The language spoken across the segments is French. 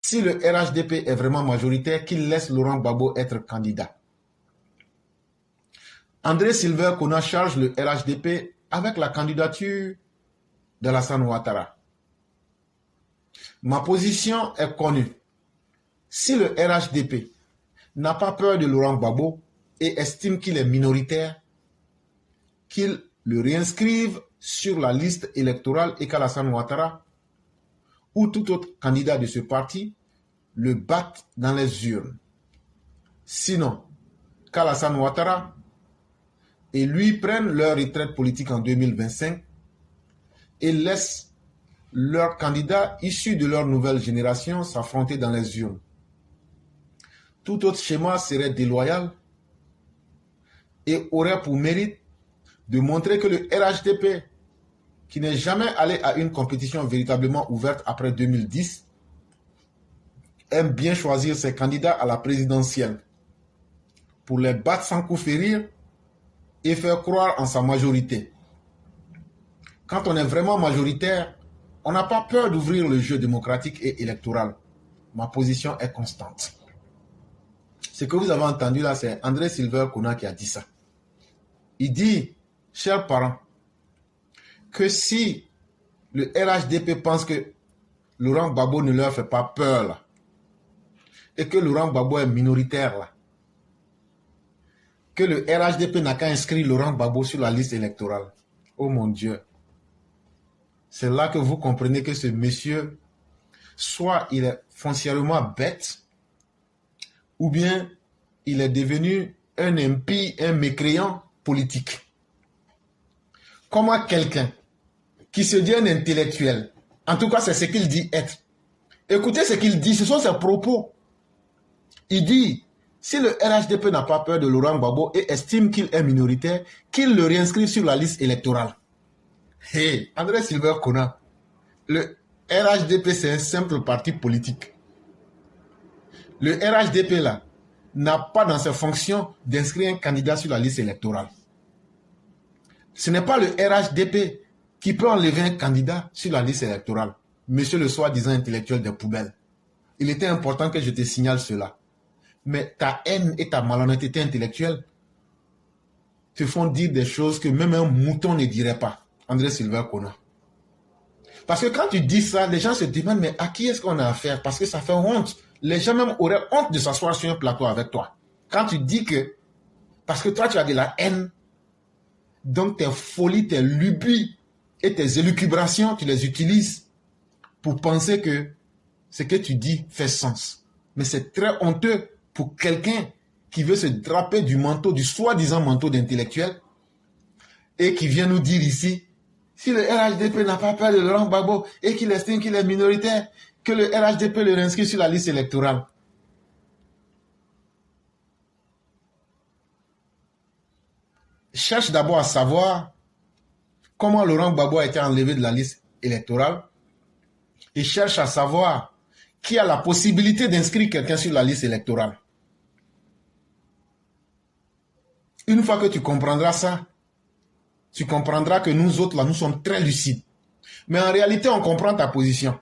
si le RHDP est vraiment majoritaire, qu'il laisse Laurent Gbagbo être candidat. André Sylvain Kona charge le RHDP avec la candidature d'Alassane Ouattara. Ma position est connue. Si le RHDP n'a pas peur de Laurent Gbagbo et estime qu'il est minoritaire, qu'il le réinscrive sur la liste électorale et qu'Alassane Ouattara ou tout autre candidat de ce parti le batte dans les urnes. Sinon, qu'Alassane Ouattara et lui prennent leur retraite politique en 2025 et laissent leurs candidats issus de leur nouvelle génération s'affronter dans les urnes. Tout autre schéma serait déloyal et aurait pour mérite de montrer que le RHDP, qui n'est jamais allé à une compétition véritablement ouverte après 2010, aime bien choisir ses candidats à la présidentielle pour les battre sans coup férir et faire croire en sa majorité. Quand on est vraiment majoritaire, on n'a pas peur d'ouvrir le jeu démocratique et électoral. Ma position est constante. Ce que vous avez entendu là, c'est André Sylvain Kona qui a dit ça. Il dit, chers parents, que si le RHDP pense que Laurent Gbagbo ne leur fait pas peur là, et que Laurent Gbagbo est minoritaire là, que le RHDP n'a qu'à inscrire Laurent Gbagbo sur la liste électorale. Oh mon Dieu. C'est là que vous comprenez que ce monsieur, soit il est foncièrement bête, ou bien il est devenu un impie, un mécréant politique. Comment quelqu'un qui se dit un intellectuel, en tout cas c'est ce qu'il dit être, écoutez ce qu'il dit, ce sont ses propos. Il dit, si le RHDP n'a pas peur de Laurent Gbagbo et estime qu'il est minoritaire, qu'il le réinscrive sur la liste électorale. Hey, André Sylvain Kona, le RHDP c'est un simple parti politique. Le RHDP là n'a pas dans ses fonctions d'inscrire un candidat sur la liste électorale. Ce n'est pas le RHDP qui peut enlever un candidat sur la liste électorale. Monsieur le soi-disant intellectuel des poubelles. Il était important que je te signale cela. Mais ta haine et ta malhonnêteté intellectuelle te font dire des choses que même un mouton ne dirait pas. André Sylvain Kona. Parce que quand tu dis ça, les gens se demandent, mais à qui est-ce qu'on a affaire? Parce que ça fait honte. Les gens même auraient honte de s'asseoir sur un plateau avec toi. Quand tu dis que, parce que toi tu as de la haine, donc tes folies, tes lubies et tes élucubrations, tu les utilises pour penser que ce que tu dis fait sens. Mais c'est très honteux pour quelqu'un qui veut se draper du manteau, du soi-disant manteau d'intellectuel, et qui vient nous dire ici, si le RHDP n'a pas peur de Laurent Gbagbo et qu'il estime qu'il est minoritaire, que le RHDP le réinscrit sur la liste électorale. Cherche d'abord à savoir comment Laurent Gbagbo a été enlevé de la liste électorale et cherche à savoir qui a la possibilité d'inscrire quelqu'un sur la liste électorale. Une fois que tu comprendras ça, tu comprendras que nous autres, là, nous sommes très lucides. Mais en réalité, on comprend ta position.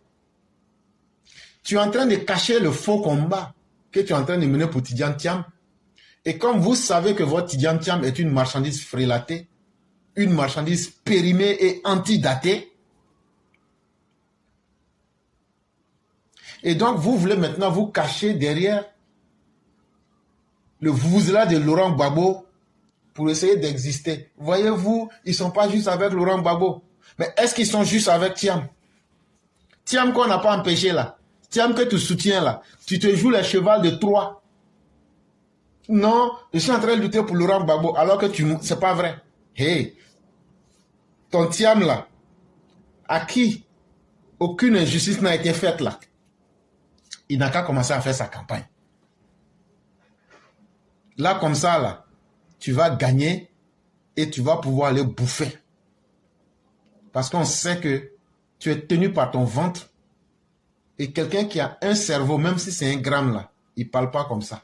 Tu es en train de cacher le faux combat que tu es en train de mener pour Tidjane Thiam. Et comme vous savez que votre Tidjane Thiam est une marchandise frélatée, une marchandise périmée et antidatée, et donc vous voulez maintenant vous cacher derrière le vuvuzela de Laurent Gbagbo pour essayer d'exister. Voyez-vous, ils ne sont pas juste avec Laurent Gbagbo. Mais est-ce qu'ils sont juste avec Thiam? Thiam qu'on n'a pas empêché là. Thiam que tu soutiens là. Tu te joues les chevals de Troie. Non, je suis en train de lutter pour Laurent Gbagbo alors que c'est pas vrai. Hey, ton Thiam là, à qui aucune injustice n'a été faite là, il n'a qu'à commencer à faire sa campagne. Là comme ça là, tu vas gagner et tu vas pouvoir aller bouffer. Parce qu'on sait que tu es tenu par ton ventre et quelqu'un qui a un cerveau, même si c'est 1 gramme là, il ne parle pas comme ça.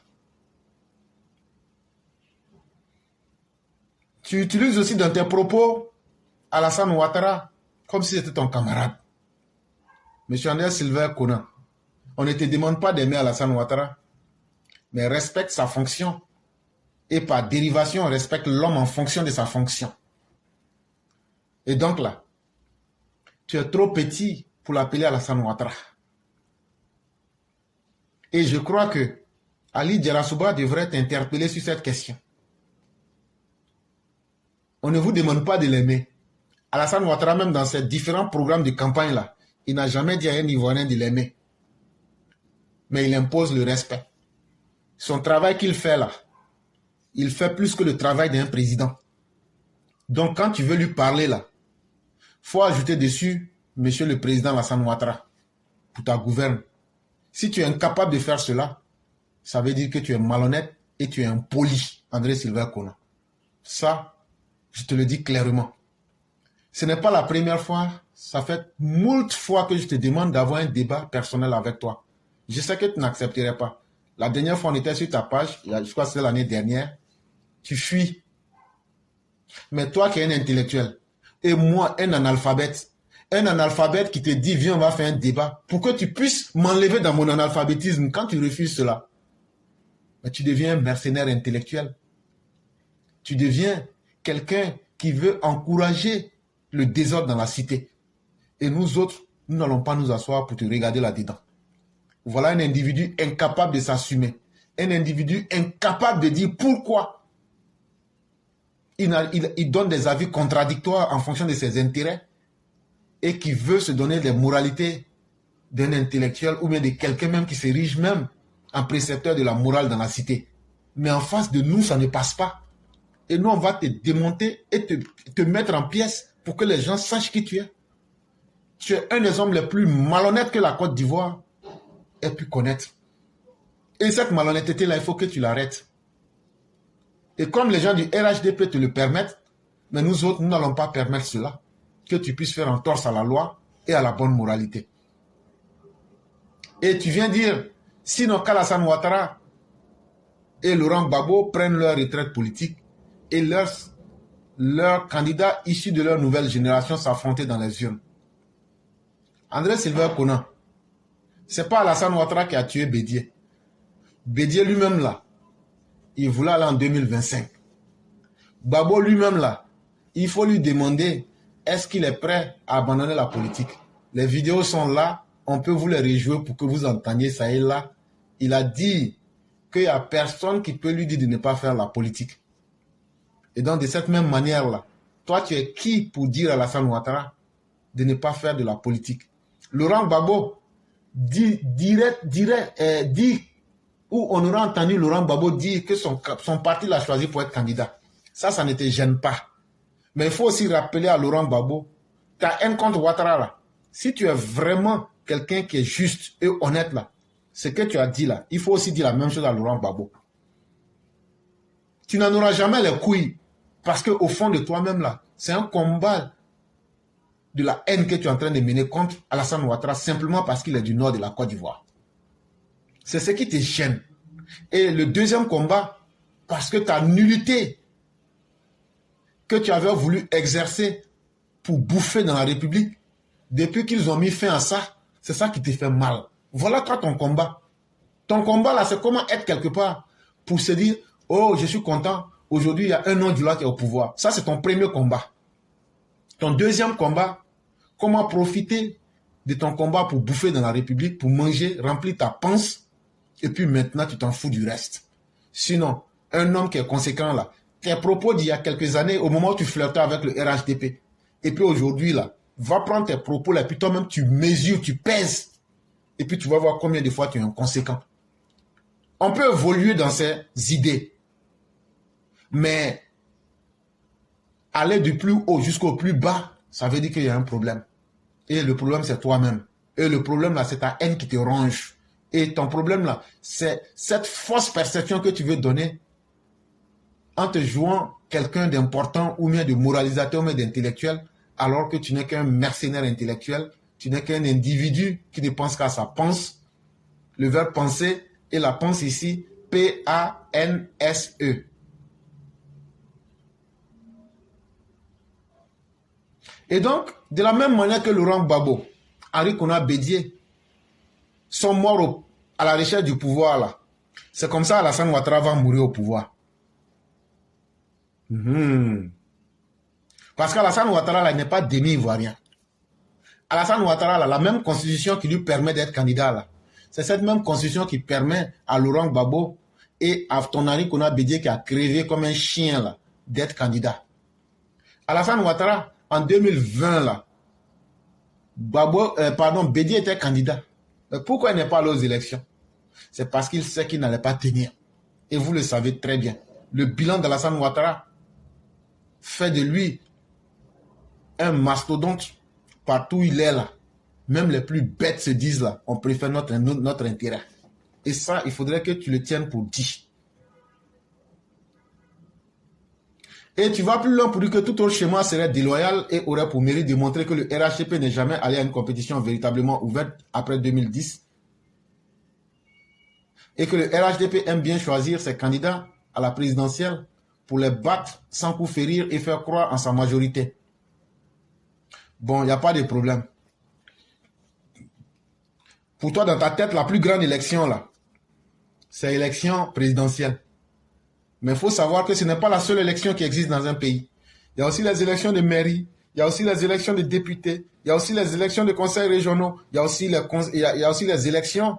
Tu utilises aussi dans tes propos Alassane Ouattara comme si c'était ton camarade. Monsieur André Sylvain Kona, On ne te demande pas d'aimer Alassane Ouattara, mais respecte sa fonction. Et par dérivation, on respecte l'homme en fonction de sa fonction. Et donc là, tu es trop petit pour l'appeler Alassane Ouattara. Et je crois que Ali Djerasouba devrait t'interpeller sur cette question. On ne vous demande pas de l'aimer. Alassane Ouattara, même dans ses différents programmes de campagne-là, il n'a jamais dit à un Ivoirien de l'aimer. Mais il impose le respect. Son travail qu'il fait là, il fait plus que le travail d'un président. Donc quand tu veux lui parler là, il faut ajouter dessus Monsieur le Président Alassane Ouattara pour ta gouverne. Si tu es incapable de faire cela, ça veut dire que tu es malhonnête et tu es impoli, André Sylvain Kona. Ça, je te le dis clairement. Ce n'est pas la première fois, ça fait moult fois que je te demande d'avoir un débat personnel avec toi. Je sais que tu n'accepterais pas. La dernière fois, on était sur ta page, je crois que c'est l'année dernière, tu fuis. Mais toi qui es un intellectuel, et moi, un analphabète qui te dit, viens, on va faire un débat, pour que tu puisses m'enlever dans mon analphabétisme quand tu refuses cela. Mais tu deviens un mercenaire intellectuel. Tu deviens quelqu'un qui veut encourager le désordre dans la cité. Et nous autres, nous n'allons pas nous asseoir pour te regarder là-dedans. Voilà un individu incapable de s'assumer. Un individu incapable de dire pourquoi il donne des avis contradictoires en fonction de ses intérêts et qui veut se donner des moralités d'un intellectuel ou bien de quelqu'un même qui s'érige même en précepteur de la morale dans la cité. Mais en face de nous, ça ne passe pas. Et nous, on va te démonter et te mettre en pièces pour que les gens sachent qui tu es. Tu es un des hommes les plus malhonnêtes que la Côte d'Ivoire ait pu connaître. Et cette malhonnêteté-là, il faut que tu l'arrêtes. Et comme les gens du RHDP te le permettent, mais nous autres, nous n'allons pas permettre cela. Que tu puisses faire entorse à la loi et à la bonne moralité. Et tu viens dire, sinon qu'Alassane Ouattara et Laurent Gbagbo prennent leur retraite politique et leurs candidats issus de leur nouvelle génération s'affronter dans les urnes. André Sylvain Kona, c'est pas Alassane Ouattara qui a tué Bédié. Bédié lui-même là, il voulait aller en 2025. Gbagbo lui-même là, il faut lui demander est-ce qu'il est prêt à abandonner la politique. Les vidéos sont là, on peut vous les rejouer pour que vous entendiez ça et là. Il a dit qu'il n'y a personne qui peut lui dire de ne pas faire la politique. Et donc de cette même manière-là, toi tu es qui pour dire à Alassane Ouattara de ne pas faire de la politique? Laurent Gbagbo dit, ou on aura entendu Laurent Gbagbo dire que son parti l'a choisi pour être candidat. Ça ne te gêne pas. Mais il faut aussi rappeler à Laurent Gbagbo, tu as un contre Ouattara là. Si tu es vraiment quelqu'un qui est juste et honnête là, ce que tu as dit là, il faut aussi dire la même chose à Laurent Gbagbo. Tu n'en auras jamais les couilles parce qu'au fond de toi-même là, c'est un combat de la haine que tu es en train de mener contre Alassane Ouattara simplement parce qu'il est du nord de la Côte d'Ivoire. C'est ce qui te gêne. Et le deuxième combat, parce que ta nullité que tu avais voulu exercer pour bouffer dans la République, depuis qu'ils ont mis fin à ça, c'est ça qui te fait mal. Voilà toi ton combat. Ton combat là, c'est comment être quelque part pour se dire, oh, je suis content, aujourd'hui il y a un nom du loi qui est au pouvoir. Ça, c'est ton premier combat. Ton deuxième combat, comment profiter de ton combat pour bouffer dans la République, pour manger, remplir ta panse, et puis maintenant tu t'en fous du reste. Sinon, un homme qui est conséquent là, tes propos d'il y a quelques années, au moment où tu flirtais avec le RHDP, et puis aujourd'hui là, va prendre tes propos là, et puis toi-même tu mesures, tu pèses, et puis tu vas voir combien de fois tu es inconséquent. On peut évoluer dans ces idées, mais aller du plus haut jusqu'au plus bas, ça veut dire qu'il y a un problème. Et le problème, c'est toi-même. Et le problème, là, c'est ta haine qui te ronge. Et ton problème, là, c'est cette fausse perception que tu veux donner en te jouant quelqu'un d'important ou bien de moralisateur ou bien d'intellectuel, alors que tu n'es qu'un mercenaire intellectuel, tu n'es qu'un individu qui ne pense qu'à sa pense. Le verbe penser, et la pense ici, P-A-N-S-E. Et donc, de la même manière que Laurent Gbagbo, Henri Konan Bédié sont morts à la recherche du pouvoir là. C'est comme ça Alassane Ouattara va mourir au pouvoir. Parce qu'Alassane Ouattara là n'est pas demi-ivoirien. Alassane Ouattara là, la même constitution qui lui permet d'être candidat là, c'est cette même constitution qui permet à Laurent Gbagbo et à Tonari Kona Bédié qui a crevé comme un chien là, d'être candidat. Alassane Ouattara, en 2020 là, Bédié était candidat. Mais pourquoi il n'est pas allé aux élections? C'est parce qu'il sait qu'il n'allait pas tenir. Et vous le savez très bien. Le bilan d'Alassane Ouattara fait de lui un mastodonte partout où il est là. Même les plus bêtes se disent là, on préfère notre intérêt. Et ça, il faudrait que tu le tiennes pour dit. Et tu vas plus loin pour dire que tout autre schéma serait déloyal et aurait pour mérite de montrer que le RHDP n'est jamais allé à une compétition véritablement ouverte après 2010. Et que le RHDP aime bien choisir ses candidats à la présidentielle pour les battre sans coup férir et faire croire en sa majorité. Bon, il n'y a pas de problème. Pour toi, dans ta tête, la plus grande élection, là, c'est l'élection présidentielle. Mais il faut savoir que ce n'est pas la seule élection qui existe dans un pays. Il y a aussi les élections de mairie, il y a aussi les élections de députés, il y a aussi les élections de conseils régionaux, il y a aussi les élections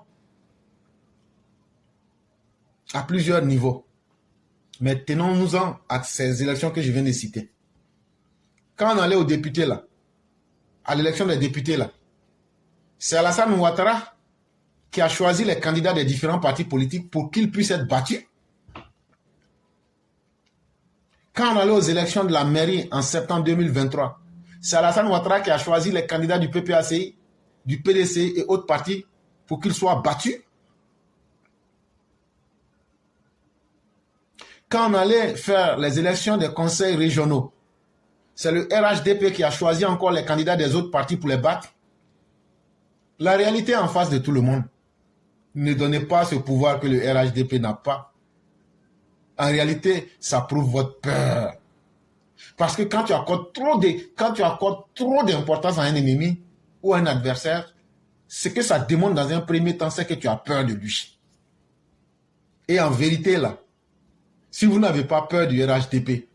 à plusieurs niveaux. Mais tenons-nous-en à ces élections que je viens de citer. Quand on allait aux députés, là, à l'élection des députés, là, c'est Alassane Ouattara qui a choisi les candidats des différents partis politiques pour qu'ils puissent être battus. Quand on allait aux élections de la mairie en septembre 2023, c'est Alassane Ouattara qui a choisi les candidats du PPACI, du PDC et autres partis pour qu'ils soient battus. Quand on allait faire les élections des conseils régionaux, c'est le RHDP qui a choisi encore les candidats des autres partis pour les battre. La réalité est en face de tout le monde. Ne donnez pas ce pouvoir que le RHDP n'a pas. En réalité, ça prouve votre peur. Parce que quand tu accordes trop d'importance à un ennemi ou à un adversaire, ce que ça démontre dans un premier temps, c'est que tu as peur de lui. Et en vérité, là, si vous n'avez pas peur du RHDP,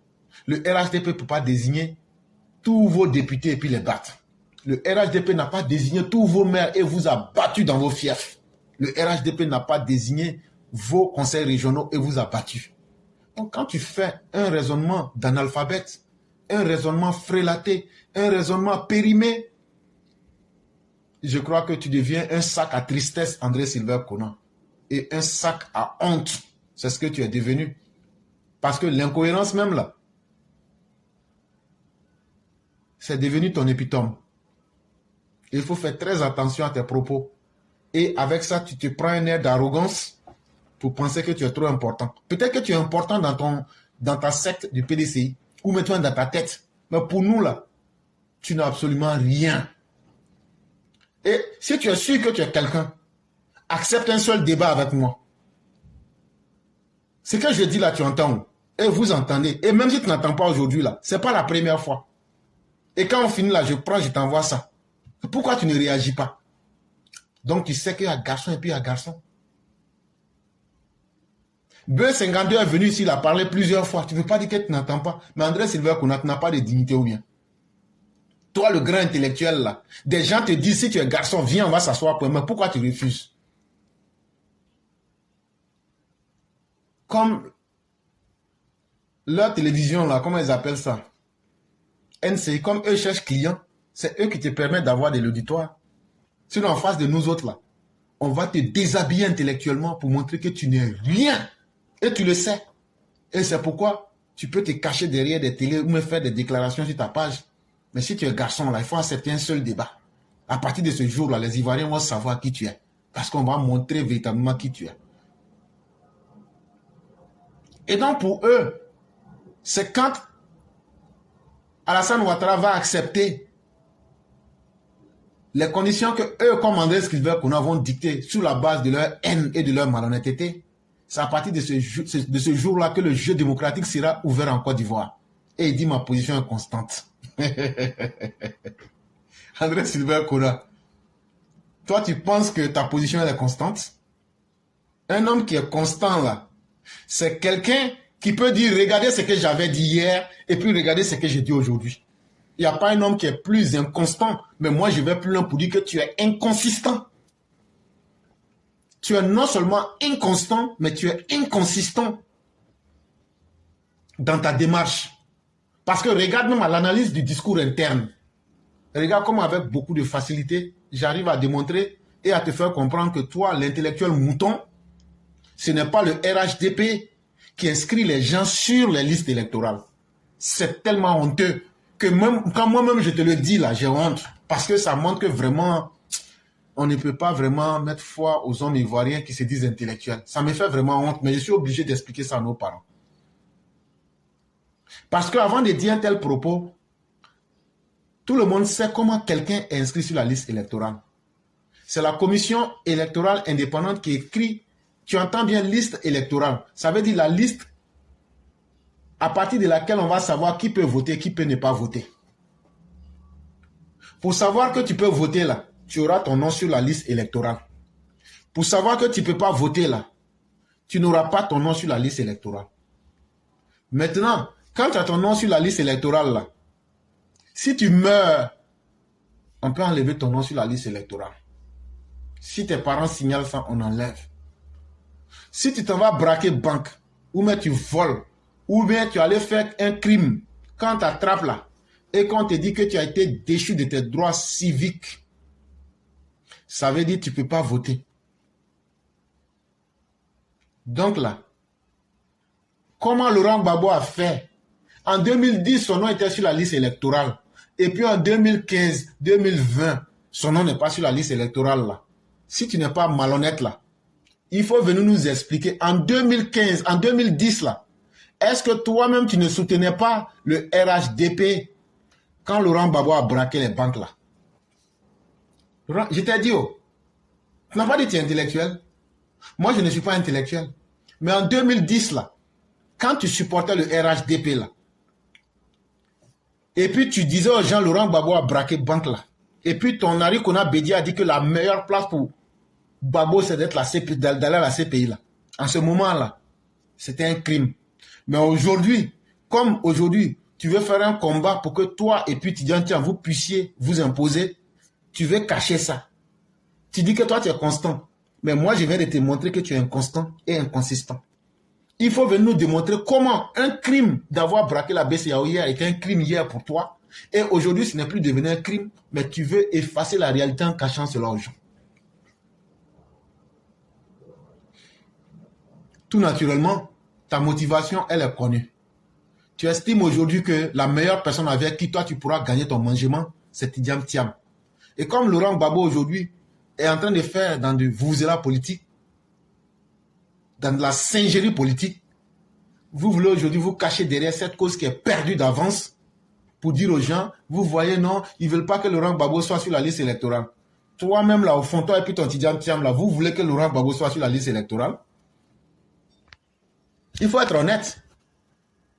le RHDP ne peut pas désigner tous vos députés et puis les battre. Le RHDP n'a pas désigné tous vos maires et vous a battu dans vos fiefs. Le RHDP n'a pas désigné vos conseils régionaux et vous a battu. Donc quand tu fais un raisonnement d'analphabète, un raisonnement frélaté, un raisonnement périmé, je crois que tu deviens un sac à tristesse, André Sylvain Conan. Et un sac à honte. C'est ce que tu es devenu. Parce que l'incohérence même là, c'est devenu ton épitome. Il faut faire très attention à tes propos. Et avec ça, tu te prends un air d'arrogance pour penser que tu es trop important. Peut-être que tu es important dans ta secte du PDCI ou maintenant dans ta tête. Mais pour nous là, tu n'as absolument rien. Et si tu es sûr que tu es quelqu'un, accepte un seul débat avec moi. Ce que je dis là, tu entends. Et vous entendez. Et même si tu n'entends pas aujourd'hui là, ce n'est pas la première fois. Et quand on finit là, je t'envoie ça. Pourquoi tu ne réagis pas? Donc tu sais qu'il y a garçon et puis il y a garçon. B52 est venu ici, il a parlé plusieurs fois. Tu ne veux pas dire que tu n'entends pas. Mais André Sylvain Kouna, tu n'as pas de dignité ou bien. Toi, le grand intellectuel là, des gens te disent si tu es garçon, viens, on va s'asseoir pour moi. Pourquoi tu refuses? Comme leur télévision là, comment ils appellent ça? NCI, comme eux cherchent clients, c'est eux qui te permettent d'avoir de l'auditoire. Sinon, en face de nous autres là, on va te déshabiller intellectuellement pour montrer que tu n'es rien. Et tu le sais. Et c'est pourquoi tu peux te cacher derrière des télés ou me faire des déclarations sur ta page. Mais si tu es garçon là, il faut accepter un seul débat. À partir de ce jour là, les Ivoiriens vont savoir qui tu es. Parce qu'on va montrer véritablement qui tu es. Et donc pour eux, c'est quand Alassane Ouattara va accepter les conditions que eux, comme André Sylvain Kouna, vont dicter sur la base de leur haine et de leur malhonnêteté. C'est à partir de ce jour-là que le jeu démocratique sera ouvert en Côte d'Ivoire. Et il dit ma position est constante. André Sylvain Kouna. Toi, tu penses que ta position elle est constante? Un homme qui est constant là, c'est quelqu'un qui peut dire, regardez ce que j'avais dit hier et puis regardez ce que j'ai dit aujourd'hui. Il n'y a pas un homme qui est plus inconstant, mais moi je vais plus loin pour dire que tu es inconsistant. Tu es non seulement inconstant, mais tu es inconsistant dans ta démarche. Parce que regarde même à l'analyse du discours interne. Regarde comment avec beaucoup de facilité, j'arrive à démontrer et à te faire comprendre que toi, l'intellectuel mouton, ce n'est pas le RHDP qui inscrit les gens sur les listes électorales. C'est tellement honteux que même quand moi-même je te le dis là, j'ai honte. Parce que ça montre que vraiment, on ne peut pas vraiment mettre foi aux hommes ivoiriens qui se disent intellectuels. Ça me fait vraiment honte, mais je suis obligé d'expliquer ça à nos parents. Parce qu'avant de dire un tel propos, tout le monde sait comment quelqu'un est inscrit sur la liste électorale. C'est la commission électorale indépendante qui écrit, tu entends bien, liste électorale. Ça veut dire la liste à partir de laquelle on va savoir qui peut voter, qui peut ne pas voter. Pour savoir que tu peux voter là, tu auras ton nom sur la liste électorale. Pour savoir que tu ne peux pas voter là, tu n'auras pas ton nom sur la liste électorale. Maintenant, quand tu as ton nom sur la liste électorale là, si tu meurs, on peut enlever ton nom sur la liste électorale. Si tes parents signalent ça, on enlève. Si tu t'en vas braquer banque, ou bien tu voles, ou bien tu allais faire un crime, quand tu attrapes là, et qu'on te dit que tu as été déchu de tes droits civiques, ça veut dire que tu ne peux pas voter. Donc là, comment Laurent Gbagbo a fait? En 2010, son nom était sur la liste électorale. Et puis en 2015, 2020, son nom n'est pas sur la liste électorale là. Si tu n'es pas malhonnête là, il faut venir nous expliquer. En 2015, en 2010 là, est-ce que toi-même tu ne soutenais pas le RHDP quand Laurent Gbagbo a braqué les banques là? Laurent, je t'ai dit, oh, tu n'as pas dit que tu es intellectuel. Moi, je ne suis pas intellectuel. Mais en 2010 là, quand tu supportais le RHDP là, et puis tu disais aux gens, Laurent Gbagbo a braqué banque là, et puis ton Henri Konan Bédié a dit que la meilleure place pour Gbagbo c'est d'aller à la CPI là. En ce moment là, c'était un crime. Mais aujourd'hui, comme aujourd'hui, tu veux faire un combat pour que toi et puis Tidjane Thiam, vous puissiez vous imposer, tu veux cacher ça. Tu dis que toi tu es constant. Mais moi je viens de te montrer que tu es inconstant et inconsistant. Il faut venir nous démontrer comment un crime d'avoir braqué la BCEAO hier était un crime hier pour toi. Et aujourd'hui, ce n'est plus devenu un crime, mais tu veux effacer la réalité en cachant cela aux gens. Tout naturellement, ta motivation, elle est connue. Tu estimes aujourd'hui que la meilleure personne avec qui toi tu pourras gagner ton mangement, c'est Tidjane Thiam. Et comme Laurent Gbagbo aujourd'hui est en train de faire dans de vuvuzela politique, dans de la singerie politique, vous voulez aujourd'hui vous cacher derrière cette cause qui est perdue d'avance pour dire aux gens, vous voyez, non, ils ne veulent pas que Laurent Gbagbo soit sur la liste électorale. Toi-même là, au fond, toi et puis ton Tidjane Thiam là, vous voulez que Laurent Gbagbo soit sur la liste électorale? Il faut être honnête.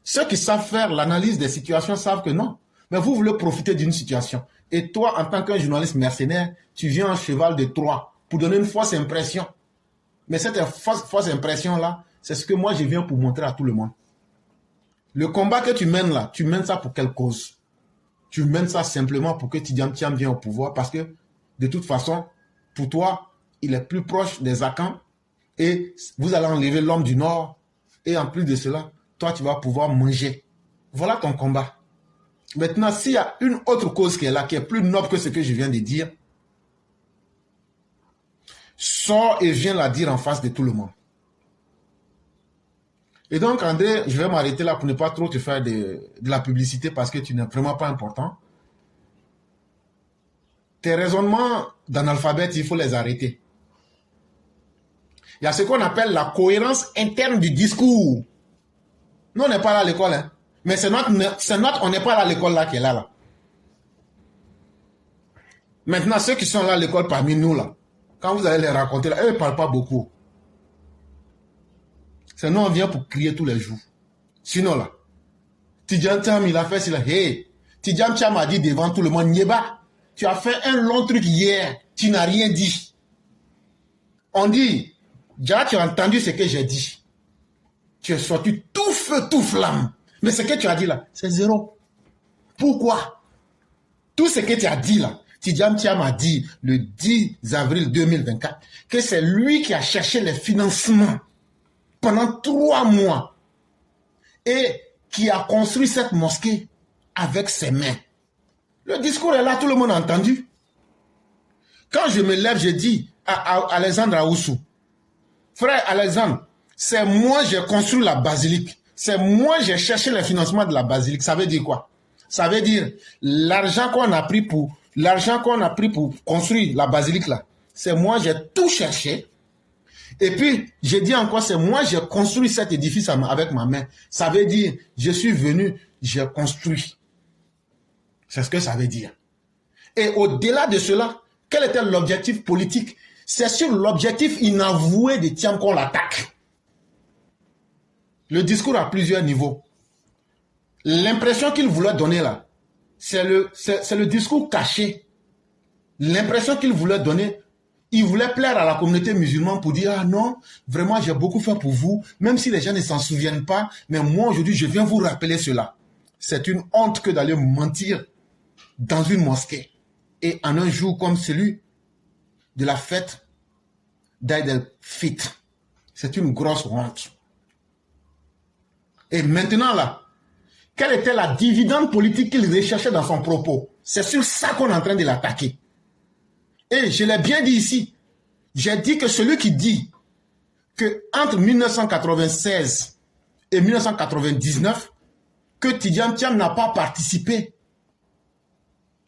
Ceux qui savent faire l'analyse des situations savent que non. Mais vous voulez profiter d'une situation. Et toi, en tant qu'un journaliste mercenaire, tu viens en cheval de Troie pour donner une fausse impression. Mais cette fausse impression-là, c'est ce que moi je viens pour montrer à tout le monde. Le combat que tu mènes là, tu mènes ça pour quelle cause? Tu mènes ça simplement pour que Tidjane Thiam vienne au pouvoir parce que, de toute façon, pour toi, il est plus proche des Akans et vous allez enlever l'homme du Nord et en plus de cela, toi tu vas pouvoir manger. Voilà ton combat. Maintenant, s'il y a une autre cause qui est là, qui est plus noble que ce que je viens de dire, sors et viens la dire en face de tout le monde. Et donc, André, je vais m'arrêter là pour ne pas trop te faire de la publicité parce que tu n'es vraiment pas important. Tes raisonnements d'analphabète, il faut les arrêter. Il y a ce qu'on appelle la cohérence interne du discours. Nous, on n'est pas là à l'école, hein. Mais c'est notre, on n'est pas là à l'école là qui est là. Maintenant, ceux qui sont là à l'école parmi nous, là, quand vous allez les raconter, là, eux ne parlent pas beaucoup. C'est nous, on vient pour crier tous les jours. Sinon, là, Tidjane Thiam, il a fait cela. Hey, Tidjane Thiam a dit devant tout le monde, Nieba, tu as fait un long truc hier. tu n'as rien dit. On dit, déjà tu as entendu ce que j'ai dit. Tu es sorti tout feu, tout flamme. Mais ce que tu as dit là, c'est zéro. Pourquoi? Tout ce que tu as dit là, Tidjam Thiam a dit le 10 avril 2024 que c'est lui qui a cherché les financements pendant 3 mois et qui a construit cette mosquée avec ses mains. Le discours est là, tout le monde a entendu. Quand je me lève, je dis à Alexandre Aoussou, frère Alexandre, c'est moi j'ai construit la basilique. C'est moi j'ai cherché le financement de la basilique. Ça veut dire quoi? Ça veut dire l'argent qu'on a pris pour construire la basilique là. C'est moi j'ai tout cherché. Et puis j'ai dit encore c'est moi j'ai construit cet édifice avec ma main. Ça veut dire je suis venu, j'ai construit. C'est ce que ça veut dire. Et au-delà de cela, quel était l'objectif politique? C'est sur l'objectif inavoué de Thiam qu'on l'attaque. Le discours à plusieurs niveaux. L'impression qu'il voulait donner là, c'est le discours caché. L'impression qu'il voulait donner, il voulait plaire à la communauté musulmane pour dire « Ah non, vraiment j'ai beaucoup fait pour vous, même si les gens ne s'en souviennent pas, mais moi aujourd'hui je viens vous rappeler cela. » C'est une honte que d'aller mentir dans une mosquée. Et en un jour comme celui de la fête d'Aïd el-Fitr. C'est une grosse honte. Et maintenant là, quelle était la dividende politique qu'il recherchait dans son propos? C'est sur ça qu'on est en train de l'attaquer. Et je l'ai bien dit ici. J'ai dit que celui qui dit que entre 1996 et 1999, que Tidjam Thiam n'a pas participé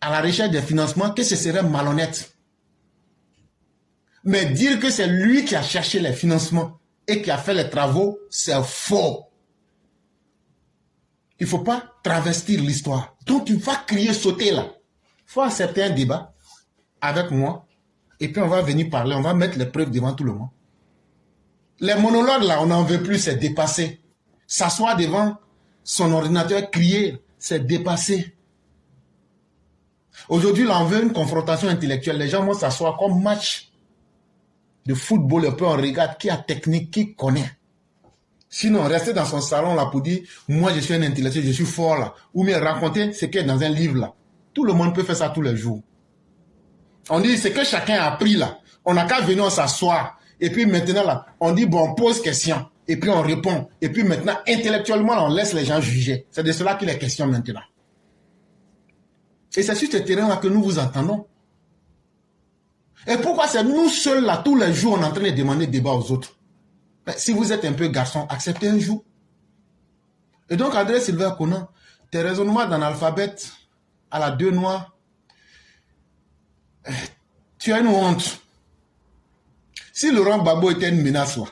à la recherche des financements, que ce serait malhonnête. Mais dire que c'est lui qui a cherché les financements et qui a fait les travaux, c'est faux. Il ne faut pas travestir l'histoire. Donc tu vas crier, sauter là. Il faut accepter un débat avec moi et puis on va venir parler, on va mettre les preuves devant tout le monde. Les monologues là, on n'en veut plus, c'est dépassé. S'asseoir devant son ordinateur, crier, c'est dépassé. Aujourd'hui, là, on veut une confrontation intellectuelle. Les gens vont s'asseoir comme match de football. Un peu, on regarde qui a technique, qui connaît. Sinon, rester dans son salon là pour dire, moi je suis un intellectuel, je suis fort là. Ou bien raconter ce qui est dans un livre là. Tout le monde peut faire ça tous les jours. On dit, ce que chacun a appris là. On n'a qu'à venir s'asseoir. Et puis maintenant là, on dit, bon, on pose question. Et puis on répond. Et puis maintenant, intellectuellement, là, on laisse les gens juger. C'est de cela qu'il est question maintenant. Et c'est sur ce terrain-là que nous vous entendons. Et pourquoi c'est nous seuls là, tous les jours, on est en train de demander débat aux autres? Ben, si vous êtes un peu garçon, acceptez un jour. Et donc, André Sylvain Conan, tes raisonnements d'analphabète à la deux noix, tu as une honte. Si Laurent Gbagbo était une menace là,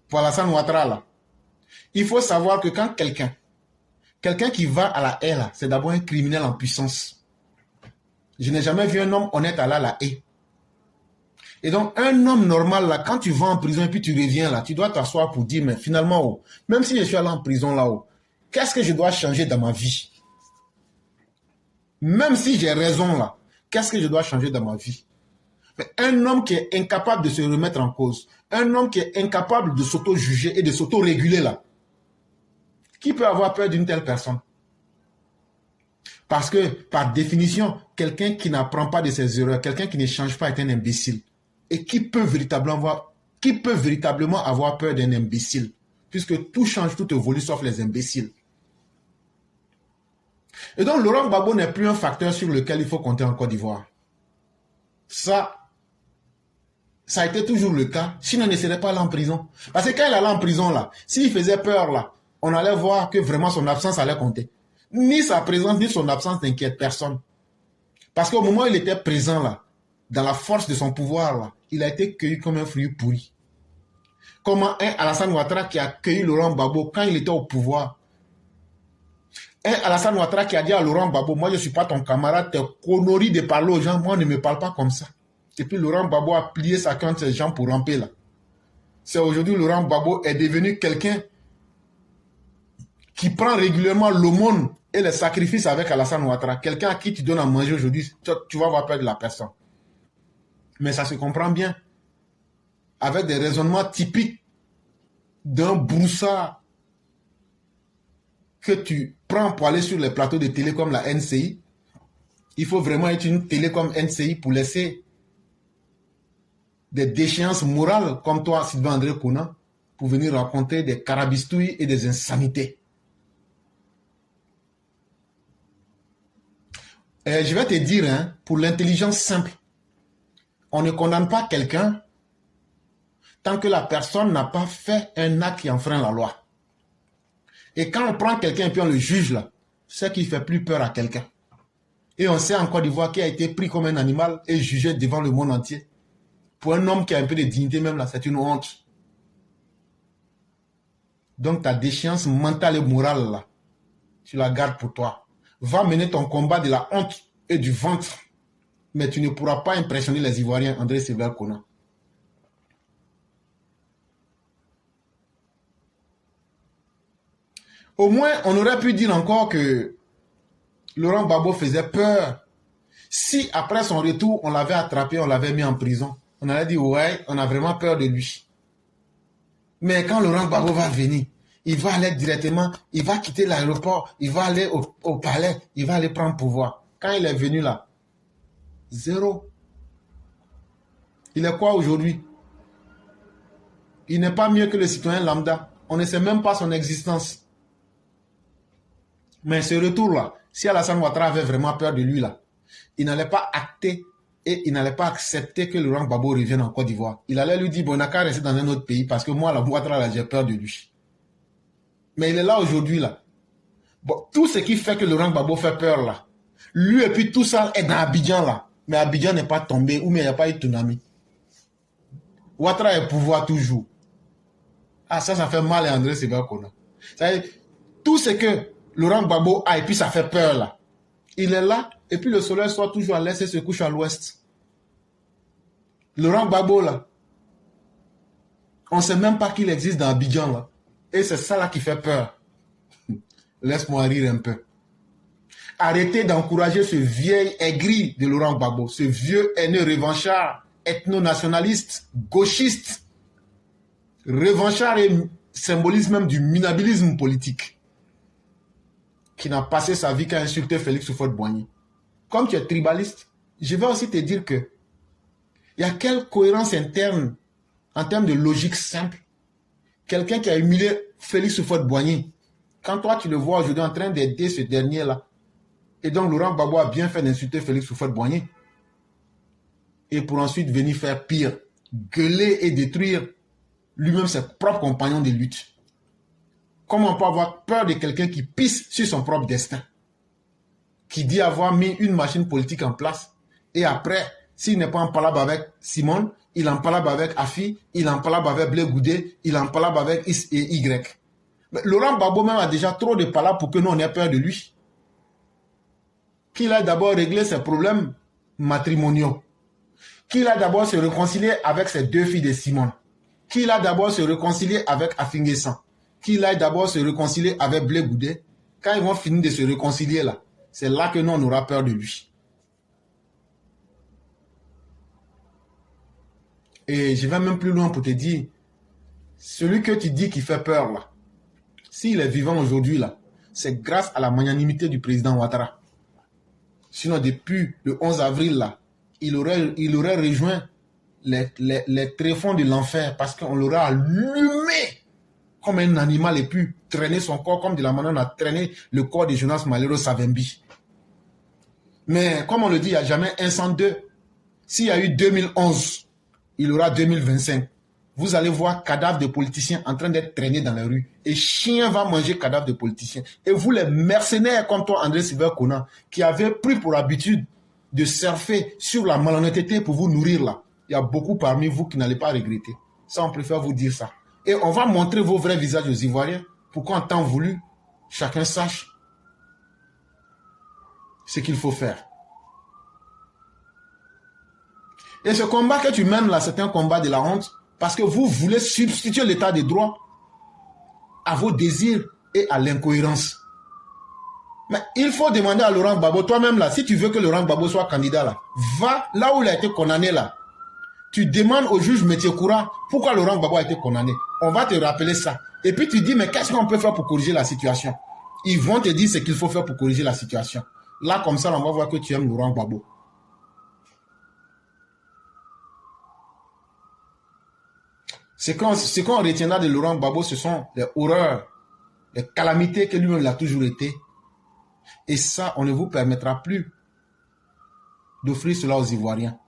pour Alassane Ouattara là, il faut savoir que quand quelqu'un qui va à la haie là, c'est d'abord un criminel en puissance. Je n'ai jamais vu un homme honnête aller à la haie. Et donc, un homme normal, là, quand tu vas en prison et puis tu reviens là, tu dois t'asseoir pour dire, mais finalement, oh, même si je suis allé en prison là-haut, qu'est-ce que je dois changer dans ma vie? Même si j'ai raison là, qu'est-ce que je dois changer dans ma vie? Mais un homme qui est incapable de se remettre en cause, un homme qui est incapable de s'auto-juger et de s'auto-réguler là, qui peut avoir peur d'une telle personne? Parce que, par définition, quelqu'un qui n'apprend pas de ses erreurs, quelqu'un qui ne change pas est un imbécile. Et qui peut véritablement avoir peur d'un imbécile? Puisque tout change, tout évolue, sauf les imbéciles. Et donc, Laurent Gbagbo n'est plus un facteur sur lequel il faut compter en Côte d'Ivoire. Ça a été toujours le cas. Sinon, il ne serait pas allé en prison. Parce que quand il allait en prison, là, s'il faisait peur, là, on allait voir que vraiment son absence allait compter. Ni sa présence, ni son absence n'inquiète personne. Parce qu'au moment où il était présent, là, dans la force de son pouvoir, là, il a été cueilli comme un fruit pourri. Comment un Alassane Ouattara qui a cueilli Laurent Gbagbo quand il était au pouvoir. Un Alassane Ouattara qui a dit à Laurent Gbagbo, moi je ne suis pas ton camarade, t'es connerie de parler aux gens, moi ne me parle pas comme ça. Et puis Laurent Gbagbo a plié sa queue entre ses gens pour ramper là. C'est aujourd'hui Laurent Gbagbo est devenu quelqu'un qui prend régulièrement l'aumône et les sacrifices avec Alassane Ouattara. Quelqu'un à qui tu donnes à manger aujourd'hui, tu vas avoir peur de la personne. Mais ça se comprend bien. Avec des raisonnements typiques d'un broussard que tu prends pour aller sur les plateaux de télé comme la NCI. Il faut vraiment être une télé comme NCI pour laisser des déchéances morales comme toi, Sylvain André Conan, pour venir raconter des carabistouilles et des insanités. Et je vais te dire, hein, pour l'intelligence simple, on ne condamne pas quelqu'un tant que la personne n'a pas fait un acte qui enfreint la loi. Et quand on prend quelqu'un et puis on le juge là, c'est qu'il fait plus peur à quelqu'un. Et on sait en Côte d'Ivoire qui a été pris comme un animal et jugé devant le monde entier. Pour un homme qui a un peu de dignité même là, c'est une honte. Donc ta déchéance mentale et morale là, tu la gardes pour toi. Va mener ton combat de la honte et du ventre. Mais tu ne pourras pas impressionner les Ivoiriens, André Sylvain Conan. Au moins, on aurait pu dire encore que Laurent Gbagbo faisait peur. Si après son retour, on l'avait attrapé, on l'avait mis en prison, on allait dire, ouais, on a vraiment peur de lui. Mais quand Laurent Gbagbo va venir, il va aller directement, il va quitter l'aéroport, il va aller au palais, il va aller prendre pouvoir. Quand il est venu là, zéro. Il est quoi aujourd'hui? Il n'est pas mieux que le citoyen lambda. On ne sait même pas son existence. Mais ce retour-là, si Alassane Ouattara avait vraiment peur de lui, là, il n'allait pas acter et il n'allait pas accepter que Laurent Gbagbo revienne en Côte d'Ivoire. Il allait lui dire, bon, on n'a qu'à rester dans un autre pays parce que moi, la Ouattara, là, j'ai peur de lui. Mais il est là aujourd'hui, là. Bon, tout ce qui fait que Laurent Gbagbo fait peur, là, lui et puis tout ça est dans Abidjan, là. Mais Abidjan n'est pas tombé ou mais il n'y a pas eu de tsunami. Ouattara est pouvoir toujours. Ah, ça fait mal à André Sylvain Conan. Tout ce que Laurent Gbagbo a et puis ça fait peur là. Il est là et puis le soleil sort toujours à l'est et se couche à l'ouest. Laurent Gbagbo là, on ne sait même pas qu'il existe dans Abidjan là. Et c'est ça là qui fait peur. Laisse-moi rire un peu. Arrêtez d'encourager ce vieil aigri de Laurent Gbagbo, ce vieux haineux revanchard, ethno-nationaliste, gauchiste, revanchard et symbolise même du minabilisme politique, qui n'a passé sa vie qu'à insulter Félix Houphouët-Boigny. Comme tu es tribaliste, je vais aussi te dire que il y a quelle cohérence interne en termes de logique simple. Quelqu'un qui a humilié Félix Houphouët-Boigny, quand toi tu le vois aujourd'hui en train d'aider ce dernier-là, et donc Laurent Gbagbo a bien fait d'insulter Félix Houphouët-Boigny, et pour ensuite venir faire pire, gueuler et détruire lui-même ses propres compagnons de lutte. Comment on peut avoir peur de quelqu'un qui pisse sur son propre destin? Qui dit avoir mis une machine politique en place. Et après, s'il n'est pas en palabre avec Simone, il en palabre avec Afi, il en palabre avec Blé Goudé, il en palabre avec X et Y. Mais Laurent Gbagbo même a déjà trop de palabres pour que nous on ait peur de lui. Qu'il a d'abord réglé ses problèmes matrimoniaux. Qu'il a d'abord se réconcilié avec ses deux filles de Simone. Qu'il a d'abord se réconcilié avec Afinguessan. Qu'il aille d'abord se réconcilier avec Blé Goudé. Quand ils vont finir de se réconcilier là, c'est là que nous on aura peur de lui. Et je vais même plus loin pour te dire, celui que tu dis qui fait peur là, s'il est vivant aujourd'hui là, c'est grâce à la magnanimité du président Ouattara. Sinon depuis le 11 avril là, il aurait rejoint les tréfonds de l'enfer parce qu'on l'aurait allumé comme un animal et puis traîner son corps comme de la manière on a traîné le corps de Jonas Malheureux Savimbi. Mais comme on le dit, il n'y a jamais un sans deux. S'il y a eu 2011, il y aura 2025. Vous allez voir cadavres de politiciens en train d'être traînés dans la rue. Et chien va manger cadavres de politiciens. Et vous, les mercenaires comme toi, André Sylvain Conan, qui avez pris pour habitude de surfer sur la malhonnêteté pour vous nourrir là, il y a beaucoup parmi vous qui n'allez pas regretter. Ça, on préfère vous dire ça. Et on va montrer vos vrais visages aux Ivoiriens pour qu'en temps voulu, chacun sache ce qu'il faut faire. Et ce combat que tu mènes là, c'est un combat de la honte parce que vous voulez substituer l'état de droit à vos désirs et à l'incohérence. Mais il faut demander à Laurent Gbagbo, toi-même là, si tu veux que Laurent Gbagbo soit candidat là, va là où il a été condamné là. Tu demandes au juge métier courant pourquoi Laurent Gbagbo a été condamné. On va te rappeler ça. Et puis tu dis, mais qu'est-ce qu'on peut faire pour corriger la situation? Ils vont te dire ce qu'il faut faire pour corriger la situation. Là, comme ça, on va voir que tu aimes Laurent Gbagbo. Ce qu'on retiendra de Laurent Gbagbo, ce sont les horreurs, les calamités que lui-même a toujours été. Et ça, on ne vous permettra plus d'offrir cela aux Ivoiriens.